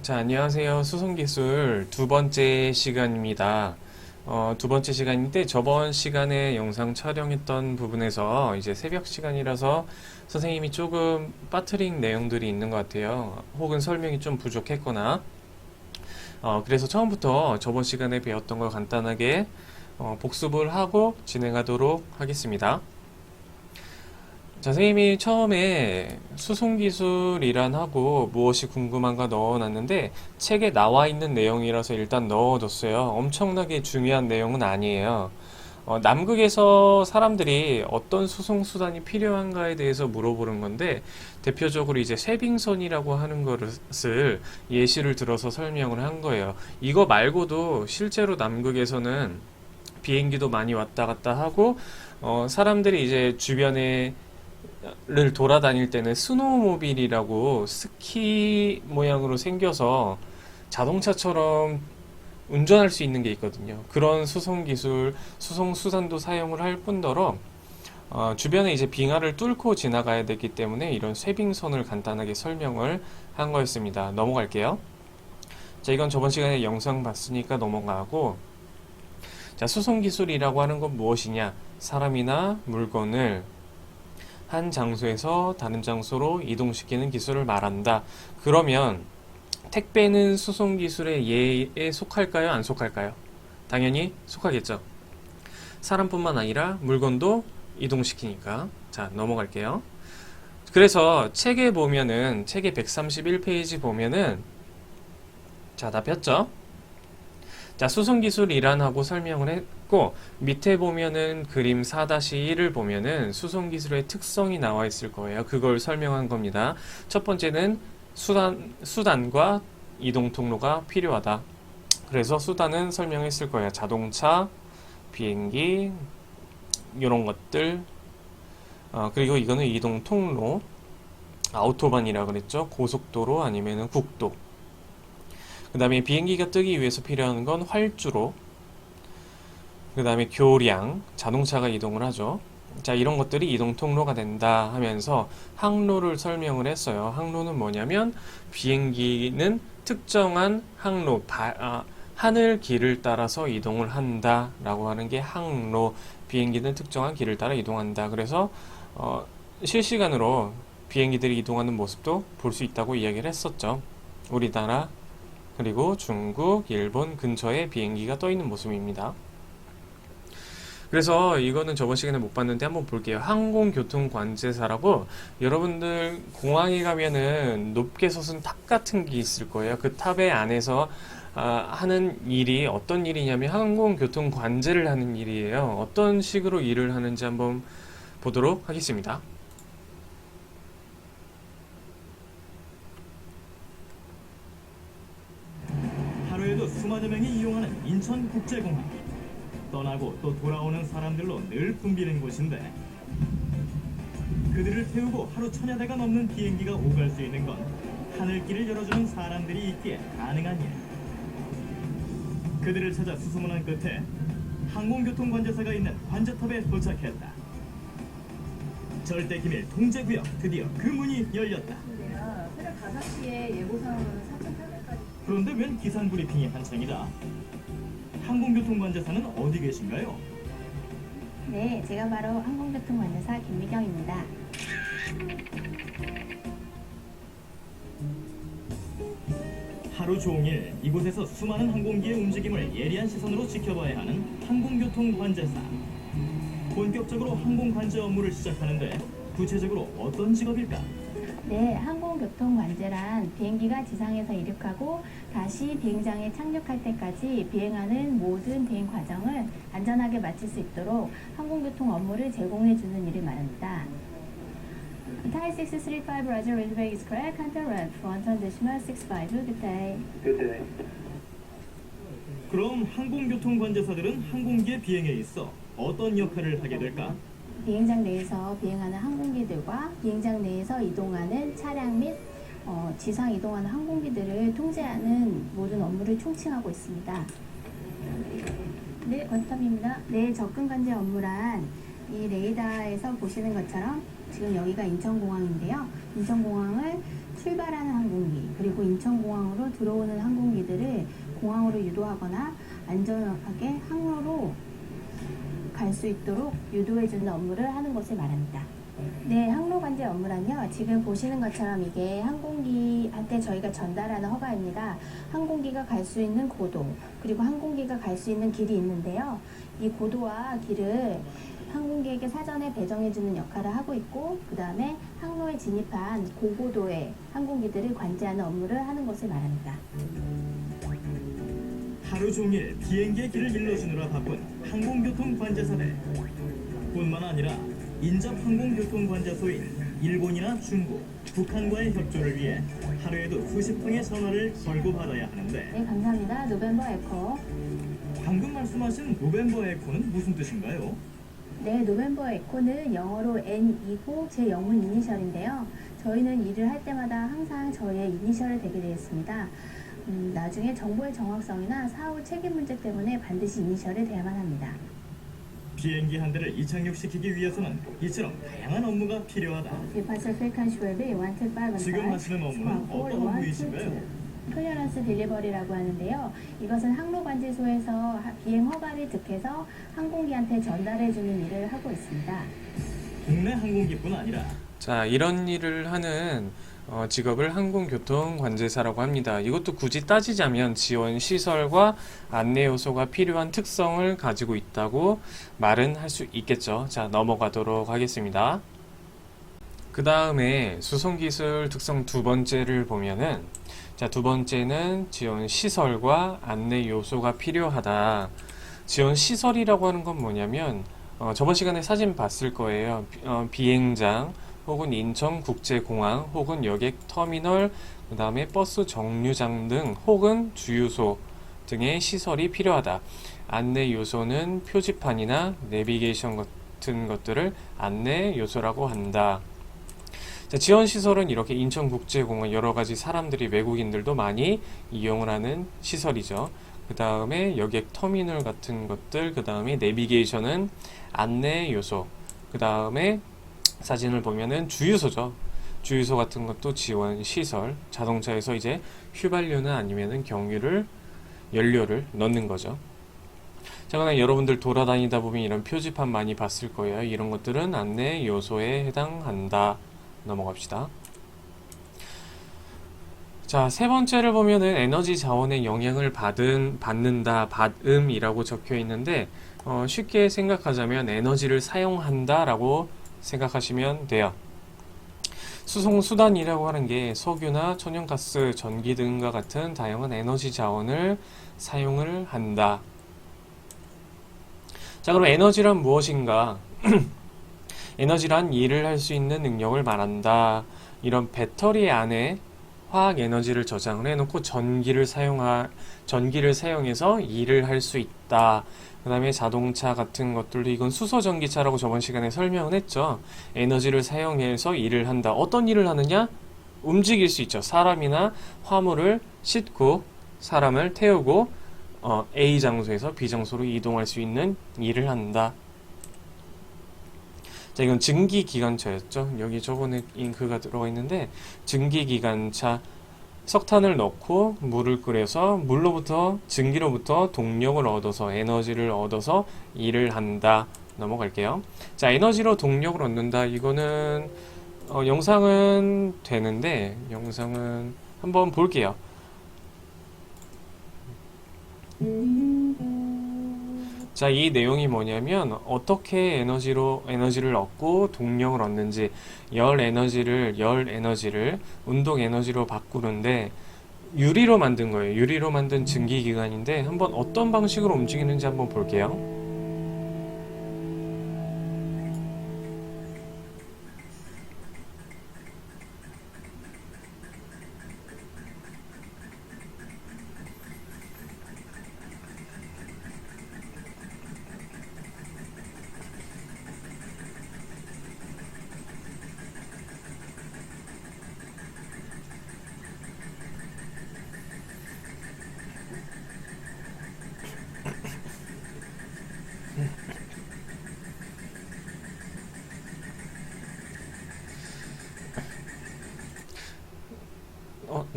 자, 안녕하세요. 수송기술 두 번째 시간입니다. 두 번째 시간인데 저번 시간에 영상 촬영했던 부분에서 이제 새벽 시간이라서 선생님이 조금 빠뜨린 내용들이 있는 것 같아요. 혹은 설명이 좀 부족했거나. 그래서 처음부터 저번 시간에 배웠던 걸 간단하게 복습을 하고 진행하도록 하겠습니다. 자, 선생님이 처음에 수송기술이란하고 무엇이 궁금한가 넣어놨는데 책에 나와 있는 내용이라서 일단 넣어뒀어요. 엄청나게 중요한 내용은 아니에요. 남극에서 사람들이 어떤 수송수단이 필요한가에 대해서 물어보는 건데 대표적으로 이제 쇠빙선이라고 하는 것을 예시를 들어서 설명을 한 거예요. 이거 말고도 실제로 남극에서는 비행기도 많이 왔다 갔다 하고 사람들이 이제 주변에 를 돌아다닐 때는 스노우모빌이라고 스키 모양으로 생겨서 자동차처럼 운전할 수 있는 게 있거든요. 그런 수송 기술, 수송 수단도 사용을 할 뿐더러 주변에 이제 빙하를 뚫고 지나가야 되기 때문에 이런 쇠빙선을 간단하게 설명을 한 거였습니다. 넘어갈게요. 자, 이건 저번 시간에 영상 봤으니까 넘어가고, 자, 수송 기술이라고 하는 건 무엇이냐? 사람이나 물건을 한 장소에서 다른 장소로 이동시키는 기술을 말한다. 그러면 택배는 수송 기술의 예에 속할까요? 안 속할까요? 당연히 속하겠죠. 사람뿐만 아니라 물건도 이동시키니까. 자, 넘어갈게요. 그래서 책에 보면은 책의 131페이지 보면은 자, 다 폈죠? 자, 수송기술이란하고 설명을 했고 밑에 보면은 그림 4-1을 보면은 수송기술의 특성이 나와 있을 거예요. 그걸 설명한 겁니다. 첫 번째는 수단과 이동 통로가 필요하다. 그래서 수단은 설명했을 거예요. 자동차, 비행기 이런 것들. 그리고 이거는 이동 통로, 아우토반이라 그랬죠. 고속도로 아니면은 국도. 그 다음에 비행기가 뜨기 위해서 필요한 건 활주로, 그 다음에 교량, 자동차가 이동을 하죠. 자, 이런 것들이 이동 통로가 된다 하면서 항로를 설명을 했어요. 항로는 뭐냐면 비행기는 특정한 항로, 하늘 길을 따라서 이동을 한다 라고 하는 게 항로, 비행기는 특정한 길을 따라 이동한다. 그래서 실시간으로 비행기들이 이동하는 모습도 볼 수 있다고 이야기를 했었죠. 우리나라 그리고 중국, 일본 근처에 비행기가 떠 있는 모습입니다. 그래서 이거는 저번 시간에 못 봤는데 한번 볼게요. 항공교통관제사라고 여러분들 공항에 가면은 높게 솟은 탑 같은 게 있을 거예요. 그 탑의 안에서 하는 일이 어떤 일이냐면 항공교통관제를 하는 일이에요. 어떤 식으로 일을 하는지 한번 보도록 하겠습니다. 하루에도 수많은 명이 이용하는 인천국제공항. 떠나고 또 돌아오는 사람들로 늘 붐비는 곳인데 그들을 태우고 하루 1000여 대가 넘는 비행기가 오갈 수 있는 건 하늘길을 열어주는 사람들이 있기에 가능한 일. 그들을 찾아 수소문한 끝에 항공교통관제사가 있는 관제탑에 도착했다. 절대기밀 통제구역, 드디어 그 문이 열렸다. 새벽 5시에 예고상으로는 4,800까지. 그런데 웬 기상 브리핑이 한창이다. 항공교통관제사는 어디 계신가요? 네, 제가 바로 항공교통관제사 김미경입니다. 하루 종일 이곳에서 수많은 항공기의 움직임을 예리한 시선으로 지켜봐야 하는 항공교통관제사. 본격적으로 항공관제 업무를 시작하는데 구체적으로 어떤 직업일까? 네, 항공교통관제란 비행기가 지상에서 이륙하고 다시 비행장에 착륙할 때까지 비행하는 모든 비행 과정을 안전하게 마칠 수 있도록 항공교통 업무를 제공해주는 일을 말합니다. Thai 635 Roger, Ridgeway is correct. Counter rep 1.65 Good day. 그럼 항공교통관제사들은 항공기의 비행에 있어 어떤 역할을 하게 될까? 비행장 내에서 비행하는 항공기들과 비행장 내에서 이동하는 차량 및 지상 이동하는 항공기들을 통제하는 모든 업무를 총칭하고 있습니다. 네, 관탑입니다. 네, 접근 관제 업무란 이 레이더에서 보시는 것처럼 지금 여기가 인천공항인데요. 인천공항을 출발하는 항공기 그리고 인천공항으로 들어오는 항공기들을 공항으로 유도하거나 안전하게 항로로 갈 수 있도록 유도해주는 업무를 하는 것을 말합니다. 네, 항로관제 업무란요. 지금 보시는 것처럼 이게 항공기한테 저희가 전달하는 허가입니다. 항공기가 갈 수 있는 고도, 그리고 항공기가 갈 수 있는 길이 있는데요. 이 고도와 길을 항공기에게 사전에 배정해주는 역할을 하고 있고, 그 다음에 항로에 진입한 고고도의 항공기들을 관제하는 업무를 하는 것을 말합니다. 하루 종일 비행기의 길을 일러주느라 바쁜 항공교통관제사대. 뿐만 아니라 인접 항공교통관제소인 일본이나 중국, 북한과의 협조를 위해 하루에도 수십 통의 전화를 걸고 받아야 하는데, 네, 감사합니다. 노벤버 에코. 방금 말씀하신 노벤버 에코는 무슨 뜻인가요? 네, 노벤버 에코는 영어로 N이고 제 영문 이니셜인데요. 저희는 일을 할 때마다 항상 저희의 이니셜을 대게 되어 있습니다. 나중에 정보의 정확성이나 사후 책임 문제 때문에 반드시 이니셜을 대야만 합니다. 비행기 한 대를 이착륙시키기 위해서는 이처럼 다양한 업무가 필요하다. Departure frequency will be 125. 지금 하시는 업무는 어떤 업무이신가요? 클리어런스 딜리버리라고 하는데요. 이것은 항로관제소에서 비행 허가를 득해서 항공기한테 전달해주는 일을 하고 있습니다. 국내 항공기뿐 아니라 자, 이런 일을 하는 직업을 항공교통관제사라고 합니다. 이것도 굳이 따지자면 지원 시설과 안내 요소가 필요한 특성을 가지고 있다고 말은 할 수 있겠죠. 자, 넘어가도록 하겠습니다. 그 다음에 수송기술 특성 두 번째를 보면은, 자, 두 번째는 지원 시설과 안내 요소가 필요하다. 지원 시설이라고 하는 건 뭐냐면, 저번 시간에 사진 봤을 거예요. 비행장, 혹은 인천국제공항, 혹은 여객터미널, 그 다음에 버스 정류장 등, 혹은 주유소 등의 시설이 필요하다. 안내 요소는 표지판이나 내비게이션 같은 것들을 안내 요소라고 한다. 자, 지원 시설은 이렇게 인천국제공항, 여러 가지 사람들이, 외국인들도 많이 이용을 하는 시설이죠. 그 다음에 여객터미널 같은 것들, 그 다음에 내비게이션은 안내 요소, 그 다음에 사진을 보면은 주유소죠. 주유소 같은 것도 지원 시설. 자동차에서 이제 휘발유나 아니면은 연료를 넣는 거죠. 자, 그럼 여러분들 돌아다니다 보면 이런 표지판 많이 봤을 거예요. 이런 것들은 안내 요소에 해당한다. 넘어갑시다. 자, 세 번째를 보면은 에너지 자원의 영향을 받는다, 받음이라고 적혀 있는데, 쉽게 생각하자면 에너지를 사용한다 라고 생각하시면 돼요. 수송수단이라고 하는 게 석유나 천연가스, 전기 등과 같은 다양한 에너지 자원을 사용을 한다. 자, 그럼 에너지란 무엇인가? 에너지란 일을 할 수 있는 능력을 말한다. 이런 배터리 안에 화학 에너지를 저장을 해놓고 전기를 사용해서 일을 할 수 있다. 그 다음에 자동차 같은 것들도 이건 수소전기차라고 저번 시간에 설명을 했죠. 에너지를 사용해서 일을 한다. 어떤 일을 하느냐? 움직일 수 있죠. 사람이나 화물을 싣고 사람을 태우고 A 장소에서 B 장소로 이동할 수 있는 일을 한다. 자, 이건 증기기관차였죠. 여기 저번에 잉크가 들어가 있는데, 증기기관차, 석탄을 넣고 물을 끓여서 증기로부터 동력을 얻어서, 에너지를 얻어서 일을 한다. 넘어갈게요. 자, 에너지로 동력을 얻는다. 이거는 영상은 되는데, 영상은 한번 볼게요. 자, 이 내용이 뭐냐면 어떻게 에너지를 얻고 동력을 얻는지, 열 에너지를 운동 에너지로 바꾸는데 유리로 만든 거예요. 유리로 만든 증기기관인데 한번 어떤 방식으로 움직이는지 한번 볼게요.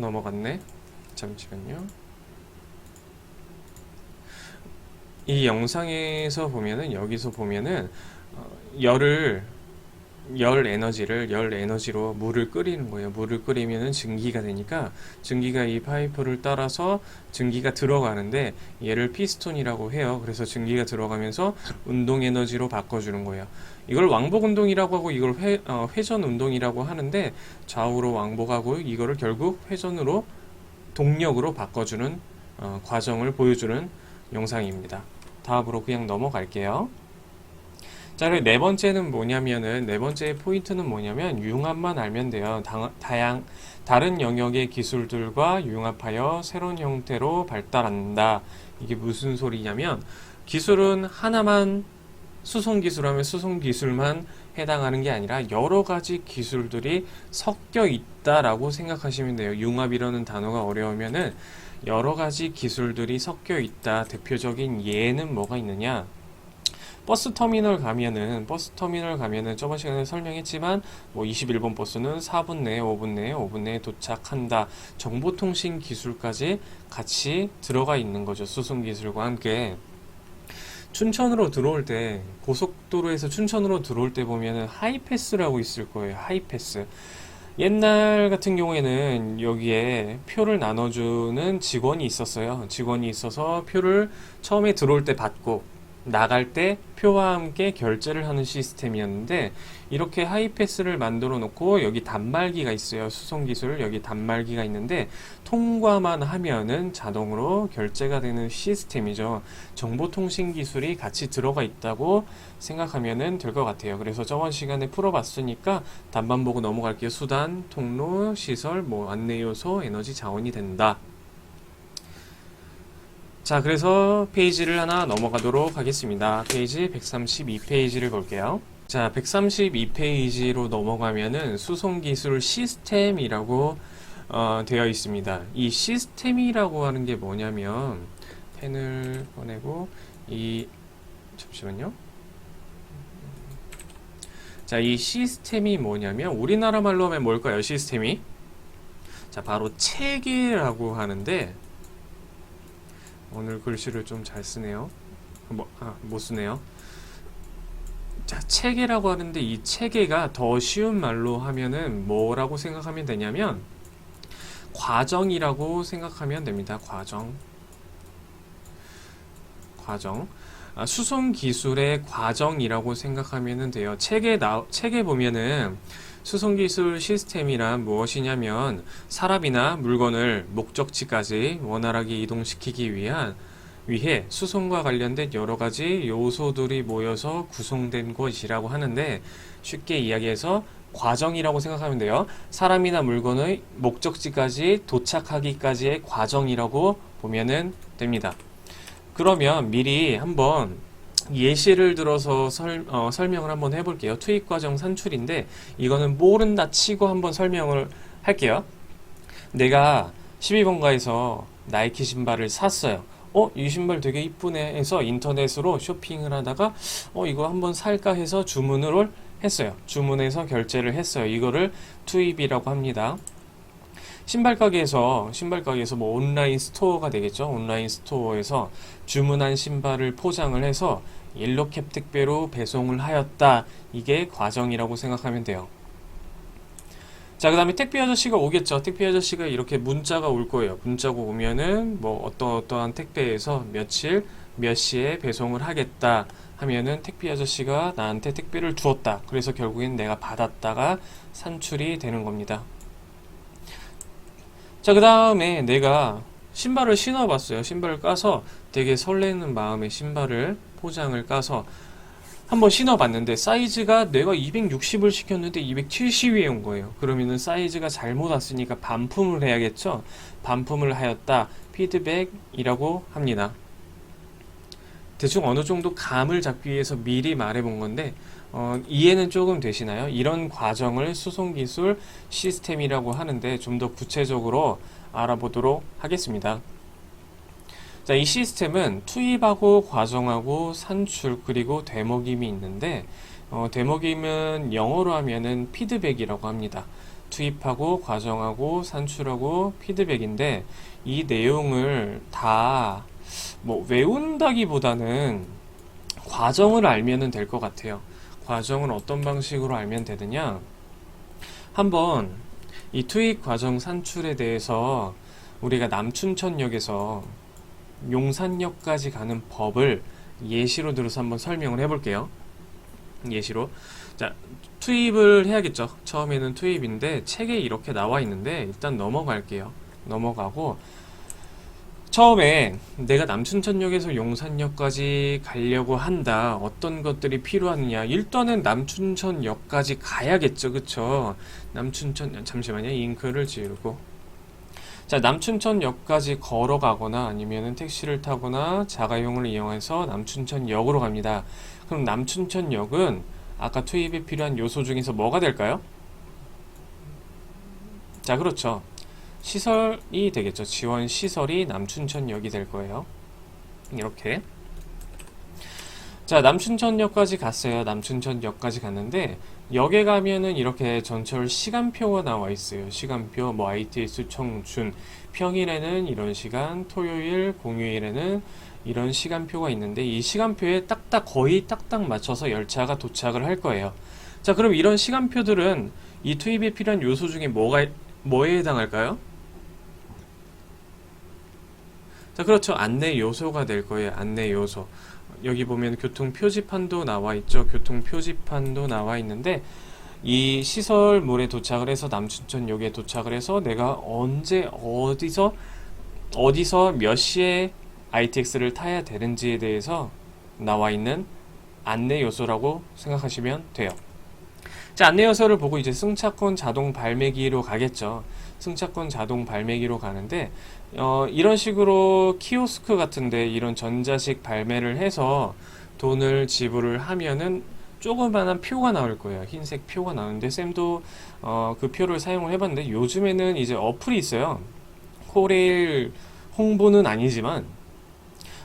넘어갔네. 잠시만요. 이 영상에서 보면은, 여기서 보면은 열 에너지로 물을 끓이는 거예요. 물을 끓이면은 증기가 되니까 증기가 이 파이프를 따라서 증기가 들어가는데 얘를 피스톤이라고 해요. 그래서 증기가 들어가면서 운동 에너지로 바꿔주는 거예요. 이걸 왕복 운동이라고 하고 이걸 회전 운동이라고 하는데, 좌우로 왕복하고 이거를 결국 회전으로 동력으로 바꿔주는 과정을 보여주는 영상입니다. 다음으로 그냥 넘어갈게요. 자, 그리고 네 번째 포인트는 뭐냐면, 융합만 알면 돼요. 다른 영역의 기술들과 융합하여 새로운 형태로 발달한다. 이게 무슨 소리냐면, 기술은 하나만, 수송기술하면 수송기술만 해당하는 게 아니라 여러 가지 기술들이 섞여 있다라고 생각하시면 돼요. 융합이라는 단어가 어려우면은 여러 가지 기술들이 섞여 있다. 대표적인 예는 뭐가 있느냐? 버스 터미널 가면은 저번 시간에 설명했지만, 뭐 21번 버스는 4분 내에, 5분 내에 도착한다. 정보통신 기술까지 같이 들어가 있는 거죠. 수송 기술과 함께. 춘천으로 들어올 때, 고속도로에서 춘천으로 들어올 때 보면은 하이패스라고 있을 거예요. 하이패스. 옛날 같은 경우에는 여기에 표를 나눠주는 직원이 있었어요. 직원이 있어서 표를 처음에 들어올 때 받고 나갈 때 표와 함께 결제를 하는 시스템이었는데, 이렇게 하이패스를 만들어 놓고 여기 단말기가 있어요. 수송기술 여기 단말기가 있는데 통과만 하면은 자동으로 결제가 되는 시스템이죠. 정보통신 기술이 같이 들어가 있다고 생각하면 될 것 같아요. 그래서 저번 시간에 풀어봤으니까 답만 보고 넘어갈게요. 수단, 통로, 시설, 뭐 안내 요소, 에너지 자원이 된다. 자, 그래서 페이지를 하나 넘어가도록 하겠습니다. 페이지 132페이지를 볼게요. 자, 132페이지로 넘어가면은 수송기술 시스템이라고 되어 있습니다. 이 시스템이라고 하는 게 뭐냐면, 펜을 꺼내고, 잠시만요. 자, 이 시스템이 뭐냐면, 우리나라 말로 하면 뭘까요? 시스템이? 자, 바로 체계라고 하는데, 오늘 글씨를 좀 잘 쓰네요. 못 쓰네요. 자, 체계라고 하는데, 이 체계가 더 쉬운 말로 하면은 뭐라고 생각하면 되냐면, 과정이라고 생각하면 됩니다. 과정. 수송 기술의 과정이라고 생각하면 돼요. 책에 보면은 수송기술 시스템이란 무엇이냐면, 사람이나 물건을 목적지까지 원활하게 이동시키기 위해 수송과 관련된 여러 가지 요소들이 모여서 구성된 것이라고 하는데, 쉽게 이야기해서 과정이라고 생각하면 돼요. 사람이나 물건의 목적지까지 도착하기까지의 과정이라고 보면은 됩니다. 그러면 미리 한번 예시를 들어서 설명을 한번 해볼게요. 투입과정 산출인데, 이거는 모른다 치고 한번 설명을 할게요. 내가 12번가에서 나이키 신발을 샀어요. 이 신발 되게 이쁘네 해서 인터넷으로 쇼핑을 하다가 이거 한번 살까 해서 주문을 했어요. 주문해서 결제를 했어요. 이거를 투입이라고 합니다. 신발 가게에서 뭐 온라인 스토어가 되겠죠. 온라인 스토어에서 주문한 신발을 포장을 해서 옐로캡 택배로 배송을 하였다. 이게 과정이라고 생각하면 돼요. 자, 그 다음에 택배 아저씨가 오겠죠. 택배 아저씨가 이렇게 문자가 올 거예요. 문자가 오면은 뭐 어떠한 택배에서 며칠 몇 시에 배송을 하겠다 하면은 택배 아저씨가 나한테 택배를 주었다. 그래서 결국엔 내가 받았다가 산출이 되는 겁니다. 자, 그 다음에 내가 신발을 신어봤어요. 신발을 까서 되게 설레는 마음에 신발을 포장을 까서 한번 신어봤는데, 사이즈가 내가 260을 시켰는데 270이 온 거예요. 그러면은 사이즈가 잘못 왔으니까 반품을 해야겠죠. 반품을 하였다. 피드백이라고 합니다. 대충 어느 정도 감을 잡기 위해서 미리 말해본 건데, 이해는 조금 되시나요? 이런 과정을 수송기술 시스템이라고 하는데, 좀 더 구체적으로 알아보도록 하겠습니다. 자, 이 시스템은 투입하고 과정하고 산출 그리고 되먹임이 있는데, 되먹임은 영어로 하면은 피드백이라고 합니다. 투입하고 과정하고 산출하고 피드백인데 이 내용을 다 뭐 외운다기보다는 과정을 알면은 될 것 같아요. 과정을 어떤 방식으로 알면 되느냐? 한번 이 투입 과정 산출에 대해서 우리가 남춘천역에서 용산역까지 가는 법을 예시로 들어서 한번 설명을 해볼게요. 예시로. 자, 투입을 해야겠죠. 처음에는 투입인데 책에 이렇게 나와 있는데 일단 넘어갈게요. 넘어가고 처음에 내가 남춘천역에서 용산역까지 가려고 한다. 어떤 것들이 필요하느냐. 일단은 남춘천역까지 가야겠죠. 그쵸? 잠시만요. 잉크를 지우고. 자, 남춘천역까지 걸어가거나 아니면은 택시를 타거나 자가용을 이용해서 남춘천역으로 갑니다. 그럼 남춘천역은 아까 투입에 필요한 요소 중에서 뭐가 될까요? 자, 그렇죠. 시설이 되겠죠. 지원 시설이 남춘천역이 될 거예요. 이렇게. 자, 남춘천역까지 갔어요. 남춘천역까지 갔는데 역에 가면은 이렇게 전철 시간표가 나와 있어요. 시간표, 뭐 ITS 청춘, 평일에는 이런 시간, 토요일, 공휴일에는 이런 시간표가 있는데 이 시간표에 거의 딱딱 맞춰서 열차가 도착을 할 거예요. 자, 그럼 이런 시간표들은 이 투입에 필요한 요소 중에 뭐에 해당할까요? 자, 그렇죠. 안내 요소가 될 거예요. 안내 요소. 여기 보면 교통 표지판도 나와 있죠. 교통 표지판도 나와 있는데 이 시설물에 도착을 해서 남춘천역에 도착을 해서 내가 언제 어디서 몇 시에 ITX를 타야 되는지에 대해서 나와 있는 안내 요소라고 생각하시면 돼요. 자, 안내 요소를 보고 이제 승차권 자동 발매기로 가겠죠. 승차권 자동 발매기로 가는데 이런 식으로 키오스크 같은데 이런 전자식 발매를 해서 돈을 지불을 하면은 조그만한 표가 나올 거예요. 흰색 표가 나오는데 쌤도 그 표를 사용을 해봤는데 요즘에는 이제 어플이 있어요. 코레일 홍보는 아니지만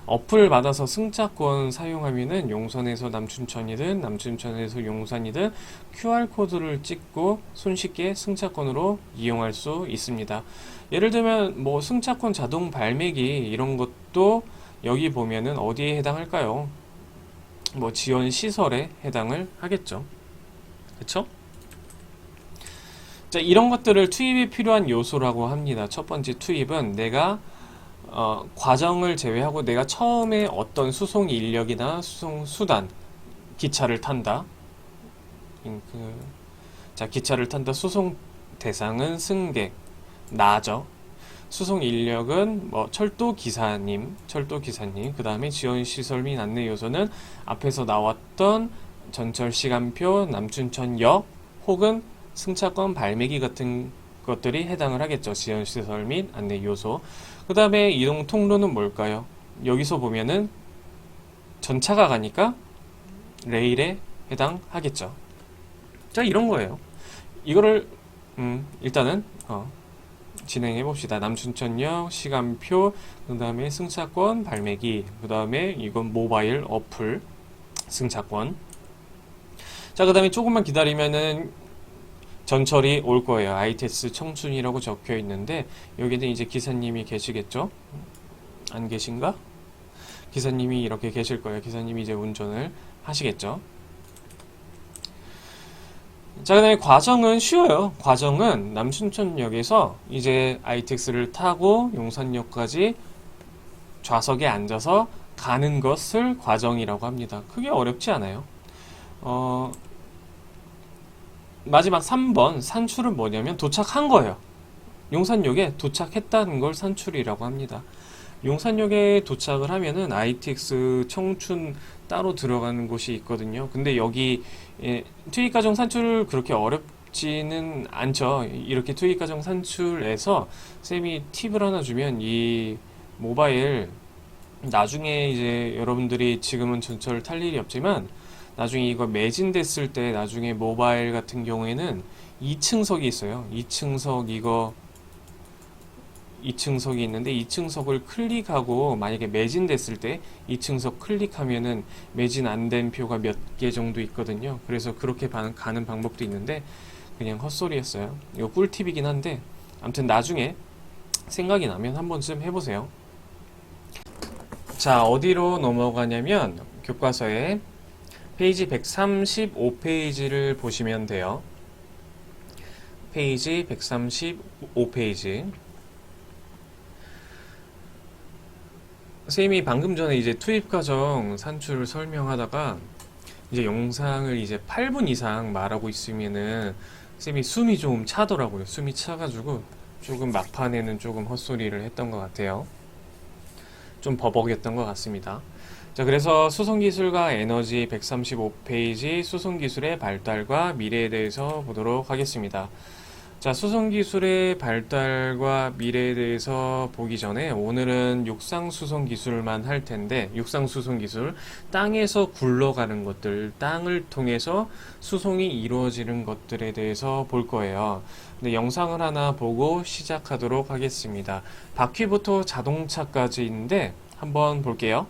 어플 받아서 승차권 사용하면은 용산에서 남춘천이든 남춘천에서 용산이든 QR코드를 찍고 손쉽게 승차권으로 이용할 수 있습니다. 예를 들면 뭐 승차권 자동 발매기 이런 것도 여기 보면은 어디에 해당할까요? 뭐 지원 시설에 해당을 하겠죠. 그쵸? 자, 이런 것들을 투입에 필요한 요소라고 합니다. 첫 번째 투입은 내가 과정을 제외하고 내가 처음에 어떤 수송 인력이나 수송 수단, 기차를 탄다. 자, 기차를 탄다. 수송 대상은 승객, 나죠. 수송 인력은 뭐 철도 기사님, 그 다음에 지원 시설 및 안내 요소는 앞에서 나왔던 전철 시간표, 남춘천역 혹은 승차권 발매기 같은 것들이 해당을 하겠죠. 지원 시설 및 안내 요소. 그 다음에 이동 통로는 뭘까요? 여기서 보면은 전차가 가니까 레일에 해당하겠죠. 자, 이런 거예요. 이거를 일단은 진행해 봅시다. 남춘천역 시간표, 그 다음에 승차권 발매기, 그 다음에 이건 모바일 어플 승차권. 자, 그 다음에 조금만 기다리면은 전철이 올 거예요. ITS 청춘이라고 적혀 있는데 여기는 이제 기사님이 계시겠죠? 안 계신가? 기사님이 이렇게 계실 거예요. 기사님이 이제 운전을 하시겠죠? 자, 그 다음에 과정은 쉬워요. 과정은 남춘천역에서 이제 ITX를 타고 용산역까지 좌석에 앉아서 가는 것을 과정이라고 합니다. 크게 어렵지 않아요. 마지막 3번 산출은 뭐냐면 도착한 거예요. 용산역에 도착했다는 걸 산출이라고 합니다. 용산역에 도착을 하면은 ITX 청춘 따로 들어가는 곳이 있거든요. 근데 여기 투입과정 산출 그렇게 어렵지는 않죠. 이렇게 투입과정 산출에서 쌤이 팁을 하나 주면 이 모바일 나중에 이제 여러분들이 지금은 전철을 탈 일이 없지만 나중에 이거 매진됐을 때 나중에 모바일 같은 경우에는 2층석이 있어요. 2층석이 있는데 2층석을 클릭하고 만약에 매진됐을 때 2층석 클릭하면은 매진 안 된 표가 몇 개 정도 있거든요. 그래서 그렇게 가는 방법도 있는데 그냥 헛소리였어요. 이거 꿀팁이긴 한데 아무튼 나중에 생각이 나면 한 번쯤 해보세요. 자, 어디로 넘어가냐면 교과서에 페이지 135페이지를 보시면 돼요. 페이지 135페이지. 선생님이 방금 전에 이제 투입과정 산출을 설명하다가 이제 영상을 이제 8분 이상 말하고 있으면은 선생님이 숨이 좀 차더라고요. 숨이 차가지고 조금 막판에는 조금 헛소리를 했던 것 같아요. 좀 버벅였던 것 같습니다. 자, 그래서 수송기술과 에너지 135페이지 수송기술의 발달과 미래에 대해서 보도록 하겠습니다. 자, 수송기술의 발달과 미래에 대해서 보기 전에 오늘은 육상수송기술만 할 텐데, 육상수송기술, 땅에서 굴러가는 것들, 땅을 통해서 수송이 이루어지는 것들에 대해서 볼 거예요. 근데 영상을 하나 보고 시작하도록 하겠습니다. 바퀴부터 자동차까지인데 한번 볼게요.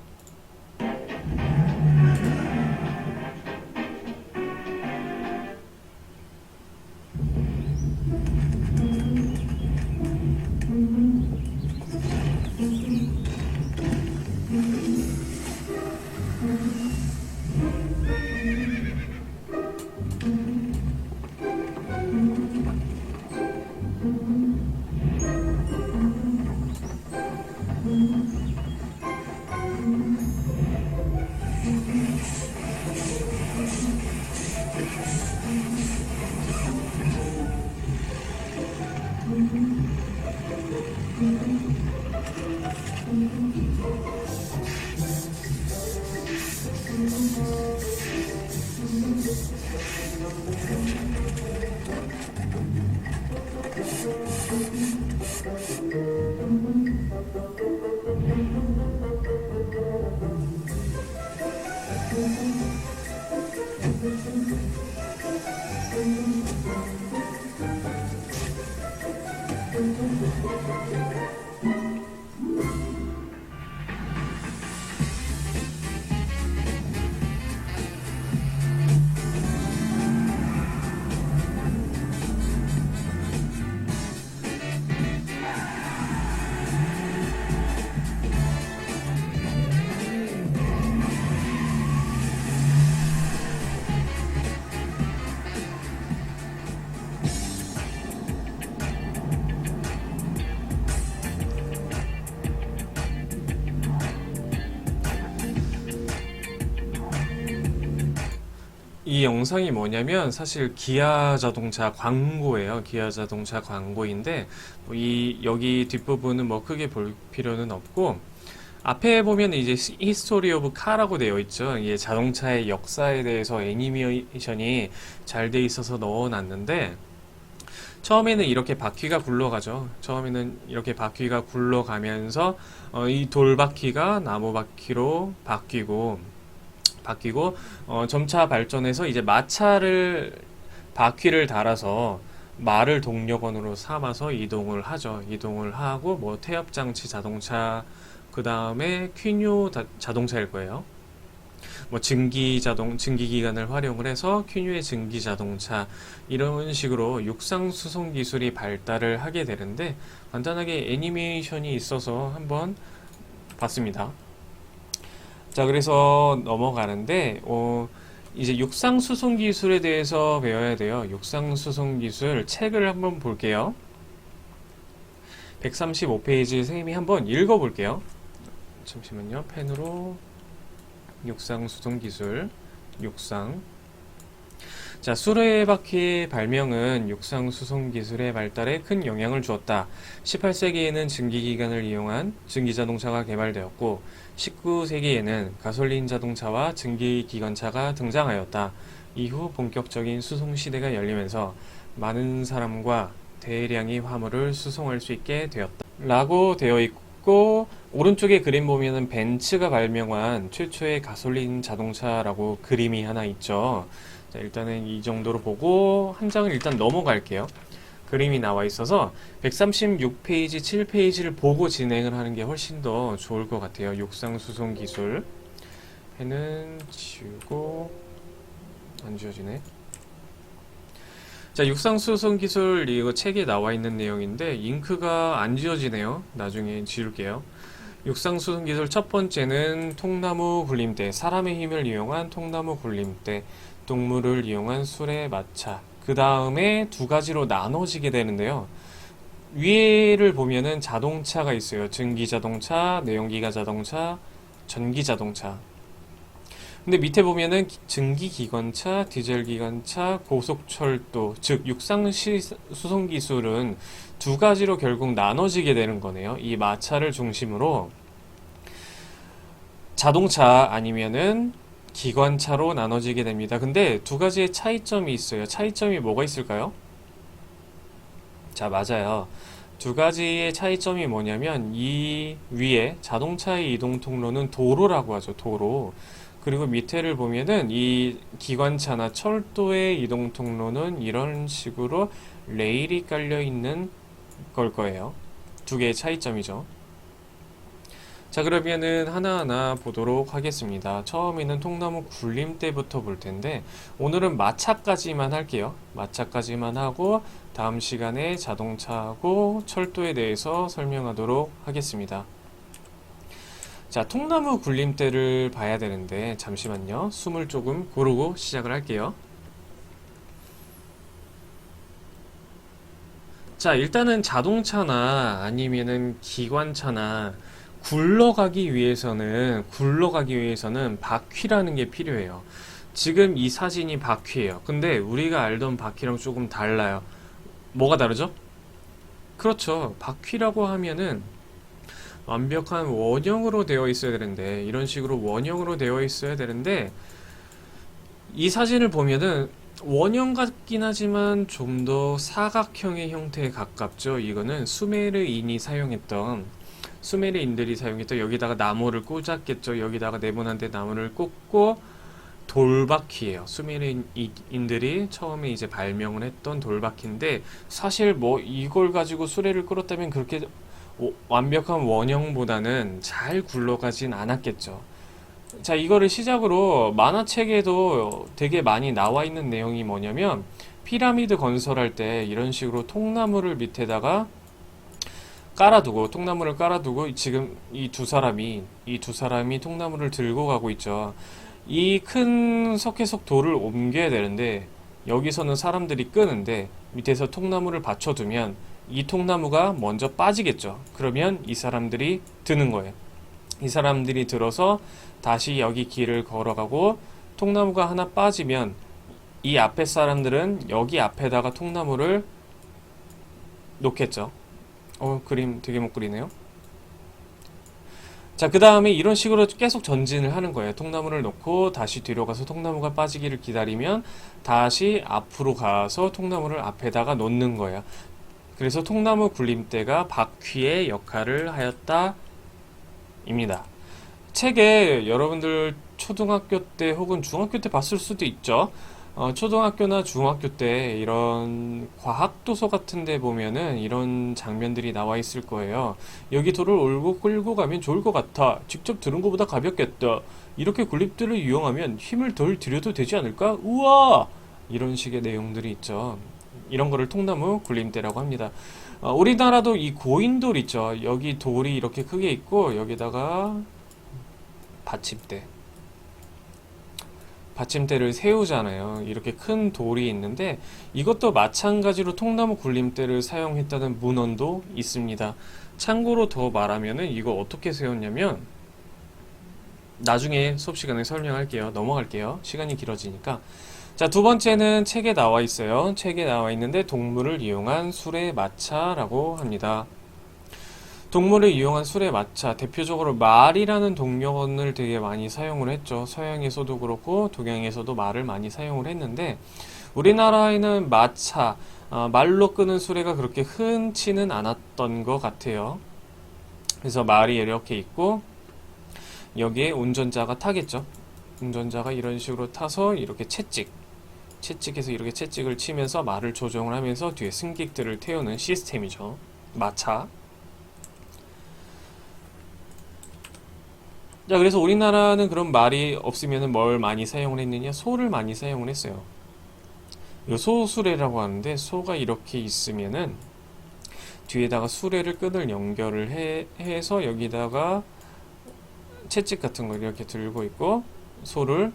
이 영상이 뭐냐면 사실 기아 자동차 광고예요. 기아 자동차 광고인데 여기 뒷부분은 뭐 크게 볼 필요는 없고 앞에 보면 이제 히스토리 오브 카라고 되어 있죠. 이게 자동차의 역사에 대해서 애니메이션이 잘 돼 있어서 넣어놨는데 처음에는 이렇게 바퀴가 굴러가죠. 처음에는 이렇게 바퀴가 굴러가면서 이 돌바퀴가 나무 바퀴로 바뀌고 점차 발전해서 이제 마차를 바퀴를 달아서 말을 동력원으로 삼아서 이동을 하죠. 이동을 하고 뭐 태엽장치 자동차 그 다음에 퀴뇨 자동차일 거예요. 뭐 증기기관을 활용을 해서 퀴뉴의 증기자동차 이런 식으로 육상수송 기술이 발달을 하게 되는데 간단하게 애니메이션이 있어서 한번 봤습니다. 자, 그래서 넘어가는데 이제 육상수송 기술에 대해서 배워야 돼요. 육상수송 기술 책을 한번 볼게요. 135페이지 선생님이 한번 읽어볼게요. 잠시만요. 펜으로 육상수송기술 육상. 자, 수레바퀴의 발명은 육상수송기술의 발달에 큰 영향을 주었다. 18세기에는 증기기관을 이용한 증기자동차가 개발되었고 19세기에는 가솔린 자동차와 증기기관차가 등장하였다. 이후 본격적인 수송시대가 열리면서 많은 사람과 대량의 화물을 수송할 수 있게 되었다. 라고 되어 있고 오른쪽에 그림 보면은 벤츠가 발명한 최초의 가솔린 자동차라고 그림이 하나 있죠. 자, 일단은 이 정도로 보고 한 장을 일단 넘어갈게요. 그림이 나와 있어서 136페이지, 7페이지를 보고 진행을 하는 게 훨씬 더 좋을 것 같아요. 육상수송 기술. 펜은 지우고 안 지워지네. 자, 육상수송 기술 이거 책에 나와 있는 내용인데 잉크가 안 지워지네요. 나중에 지울게요. 육상수송 기술 첫 번째는 통나무 굴림대, 사람의 힘을 이용한 통나무 굴림대, 동물을 이용한 수레마차. 그 다음에 두 가지로 나눠지게 되는데요. 위에를 보면은 자동차가 있어요. 증기자동차, 내연기관 자동차, 전기자동차. 근데 밑에 보면은 증기기관차, 디젤기관차, 고속철도, 즉 육상수송 기술은 두 가지로 결국 나눠지게 되는 거네요. 이 마차를 중심으로 자동차 아니면은 기관차로 나눠지게 됩니다. 근데 두 가지의 차이점이 있어요. 차이점이 뭐가 있을까요? 자, 맞아요. 두 가지의 차이점이 뭐냐면 이 위에 자동차의 이동 통로는 도로라고 하죠. 도로. 그리고 밑에를 보면은 이 기관차나 철도의 이동 통로는 이런 식으로 레일이 깔려 있는 걸 거예요. 두 개의 차이점이죠. 자, 그러면은 하나하나 보도록 하겠습니다. 처음에는 통나무 굴림대부터 볼 텐데 오늘은 마차까지만 할게요. 마차까지만 하고 다음 시간에 자동차하고 철도에 대해서 설명하도록 하겠습니다. 자, 통나무 굴림대를 봐야 되는데 잠시만요. 숨을 조금 고르고 시작을 할게요. 자, 일단은 자동차나 아니면은 기관차나 굴러가기 위해서는 바퀴라는 게 필요해요. 지금 이 사진이 바퀴예요. 근데 우리가 알던 바퀴랑 조금 달라요. 뭐가 다르죠? 그렇죠. 바퀴라고 하면은 완벽한 원형으로 되어 있어야 되는데 이런 식으로 원형으로 되어 있어야 되는데 이 사진을 보면은 원형 같긴 하지만 좀 더 사각형의 형태에 가깝죠. 이거는 수메르인들이 사용했던 여기다가 나무를 꽂았겠죠. 여기다가 네모난데 나무를 꽂고 돌바퀴예요. 수메르인들이 처음에 이제 발명을 했던 돌바퀴인데 사실 뭐 이걸 가지고 수레를 끌었다면 그렇게 완벽한 원형보다는 잘 굴러가진 않았겠죠. 자, 이거를 시작으로 만화책에도 되게 많이 나와 있는 내용이 뭐냐면 피라미드 건설할 때 이런 식으로 통나무를 밑에다가 통나무를 깔아두고 지금 이 두 사람이 통나무를 들고 가고 있죠. 이 큰 석회석 돌을 옮겨야 되는데 여기서는 사람들이 끄는데 밑에서 통나무를 받쳐두면 이 통나무가 먼저 빠지겠죠. 그러면 이 사람들이 드는 거예요. 이 사람들이 들어서 다시 여기 길을 걸어가고 통나무가 하나 빠지면 이 앞에 사람들은 여기 앞에다가 통나무를 놓겠죠. 그림 되게 못 그리네요. 자, 그 다음에 이런 식으로 계속 전진을 하는 거예요. 통나무를 놓고 다시 뒤로 가서 통나무가 빠지기를 기다리면 다시 앞으로 가서 통나무를 앞에다가 놓는 거예요. 그래서 통나무 굴림대가 바퀴의 역할을 하였다 입니다. 책에 여러분들 초등학교 때 혹은 중학교 때 봤을 수도 있죠. 초등학교나 중학교 때 이런 과학 도서 같은 데 보면은 이런 장면들이 나와 있을 거예요. 여기 돌을 올고 끌고 가면 좋을 것 같아. 직접 드는 것보다 가볍겠다. 이렇게 굴림대를 이용하면 힘을 덜 들여도 되지 않을까? 우와! 이런 식의 내용들이 있죠. 이런 거를 통나무 굴림대라고 합니다. 우리나라도 이 고인돌 있죠. 여기 돌이 이렇게 크게 있고 여기다가 받침대를 세우잖아요. 이렇게 큰 돌이 있는데 이것도 마찬가지로 통나무 굴림대를 사용했다는 문헌도 있습니다. 참고로 더 말하면은 이거 어떻게 세웠냐면 나중에 수업 시간에 설명할게요. 넘어갈게요. 시간이 길어지니까. 자, 두 번째는 책에 나와 있어요. 책에 나와 있는데 동물을 이용한 수레마차라고 합니다. 동물을 이용한 수레마차, 대표적으로 말이라는 동물을 되게 많이 사용을 했죠. 서양에서도 그렇고 동양에서도 말을 많이 사용을 했는데 우리나라에는 마차, 말로 끄는 수레가 그렇게 흔치는 않았던 것 같아요. 그래서 말이 이렇게 있고 여기에 운전자가 타겠죠. 운전자가 이런 식으로 타서 이렇게 채찍해서 이렇게 채찍을 치면서 말을 조정을 하면서 뒤에 승객들을 태우는 시스템이죠. 마차. 자, 그래서 우리나라는 그런 말이 없으면 뭘 많이 사용을 했느냐? 소를 많이 사용을 했어요. 요 소수레라고 하는데 소가 이렇게 있으면은 뒤에다가 수레를 끈을 연결을 해서 여기다가 채찍 같은 걸 이렇게 들고 있고 소를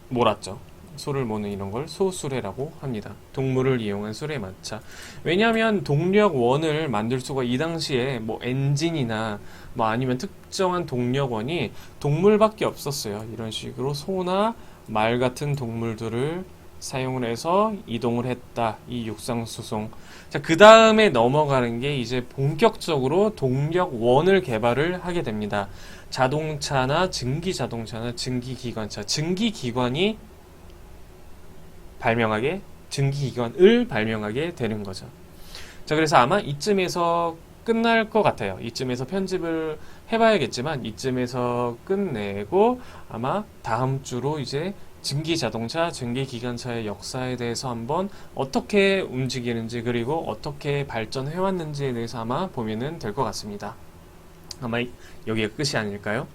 몰았죠. 소를 모는 이런 걸 소수레라고 합니다. 동물을 이용한 수레마차. 왜냐하면 동력원을 만들 수가 이 당시에 뭐 엔진이나 뭐 아니면 특정한 동력원이 동물밖에 없었어요. 이런 식으로 소나 말 같은 동물들을 사용을 해서 이동을 했다. 이 육상수송. 자, 그 다음에 넘어가는 게 이제 본격적으로 동력원을 개발을 하게 됩니다. 자동차나 증기자동차나 증기기관차. 증기기관을 발명하게 되는 거죠. 자, 그래서 아마 이쯤에서 끝날 것 같아요. 이쯤에서 편집을 해봐야겠지만 이쯤에서 끝내고 아마 다음 주로 이제 증기자동차, 증기기관차의 역사에 대해서 한번 어떻게 움직이는지 그리고 어떻게 발전해왔는지에 대해서 아마 보면은 될 것 같습니다. 아마 여기가 끝이 아닐까요?